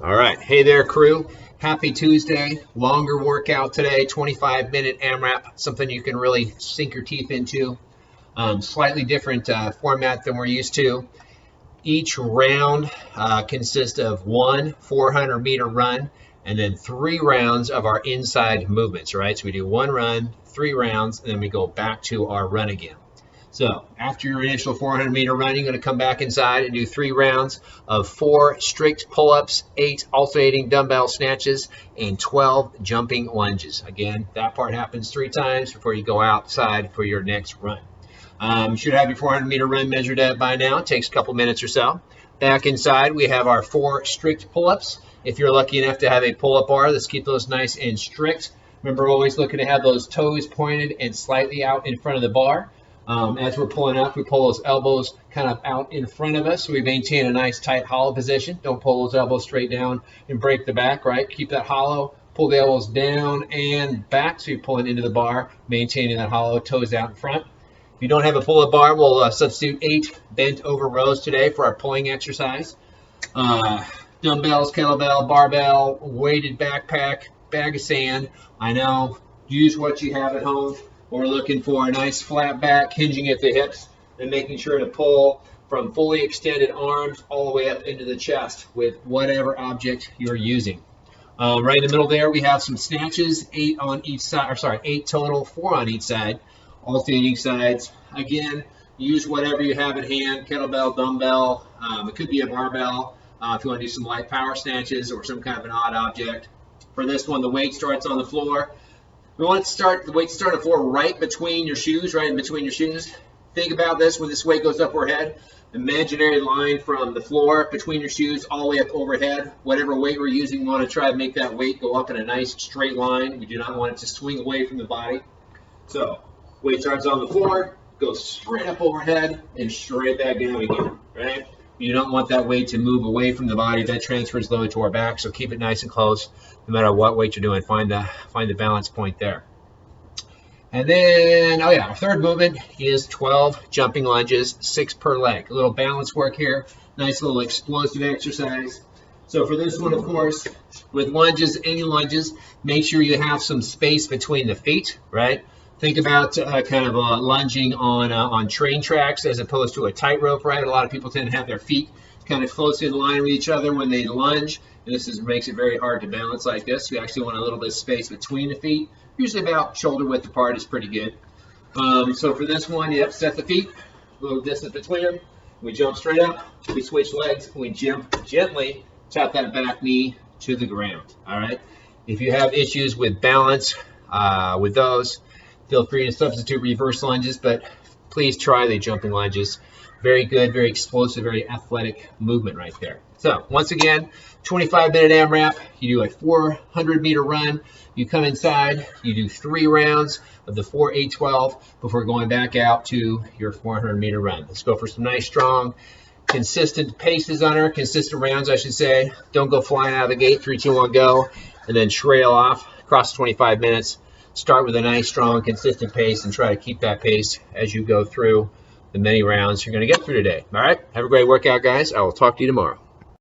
All right. Hey there, crew. Happy Tuesday. Longer workout today, 25-minute AMRAP, something you can really sink your teeth into. Slightly different format than we're used to. Each round consists of one 400-meter run and then 3 rounds of our inside movements, right? So we do 1 run, 3 rounds, and then we go back to our run again. So after your initial 400-meter run, you're going to come back inside and do 3 rounds of 4 strict pull-ups, 8 alternating dumbbell snatches, and 12 jumping lunges. Again, that part happens 3 times before you go outside for your next run. You should have your 400-meter run measured out by now. It takes a couple minutes or so. Back inside, we have our 4 strict pull-ups. If you're lucky enough to have a pull-up bar, let's keep those nice and strict. Remember, always looking to have those toes pointed and slightly out in front of the bar. As we're pulling up, we pull those elbows kind of out in front of us so we maintain a nice tight hollow position. Don't pull those elbows straight down and break the back, right? Keep that hollow. Pull the elbows down and back so you're pulling into the bar, maintaining that hollow, toes out in front. If you don't have a pull-up bar, we'll substitute 8 bent over rows today for our pulling exercise. Dumbbells, kettlebell, barbell, weighted backpack, bag of sand. I know, use what you have at home. We're looking for a nice flat back, hinging at the hips, and making sure to pull from fully extended arms all the way up into the chest with whatever object you're using. Right in the middle there, we have some snatches, 8 on each side, or sorry, 8 total, 4 on each side, alternating sides. Again, use whatever you have at hand, kettlebell, dumbbell, it could be a barbell if you want to do some light power snatches or some kind of an odd object. For this one, the weight starts on the floor. We want the weight to start on the floor right between your shoes, right in between your shoes. Think about this when this weight goes up overhead. Imaginary line from the floor between your shoes all the way up overhead. Whatever weight we're using, we want to try to make that weight go up in a nice straight line. We do not want it to swing away from the body. So, weight starts on the floor, goes straight up overhead, and straight back down again, right? You don't want that weight to move away from the body. That transfers load to our back, so keep it nice and close no matter what weight you're doing. Find the balance point there. And then, our third movement is 12 jumping lunges, 6 per leg. A little balance work here. Nice little explosive exercise. So for this one, of course, with lunges, any lunges, make sure you have some space between the feet, right? Think about kind of lunging on train tracks as opposed to a tightrope, right? A lot of people tend to have their feet kind of close in line with each other when they lunge. And this makes it very hard to balance like this. You actually want a little bit of space between the feet. Usually about shoulder width apart is pretty good. So for this one, you have to set the feet, a little distance between them. We jump straight up, we switch legs, and we jump gently, tap that back knee to the ground, all right? If you have issues with balance with those, feel free to substitute reverse lunges, but please try the jumping lunges. Very good, very explosive, very athletic movement right there. So once again, 25-minute AMRAP. You do a 400-meter run. You come inside. You do 3 rounds of the 4, 8, 12 before going back out to your 400-meter run. Let's go for some nice, strong, consistent paces on her, consistent rounds, I should say. Don't go flying out of the gate, 3, 2, 1, go, and then trail off across 25 minutes. Start with a nice, strong, consistent pace and try to keep that pace as you go through the many rounds you're going to get through today. All right? Have a great workout, guys. I will talk to you tomorrow.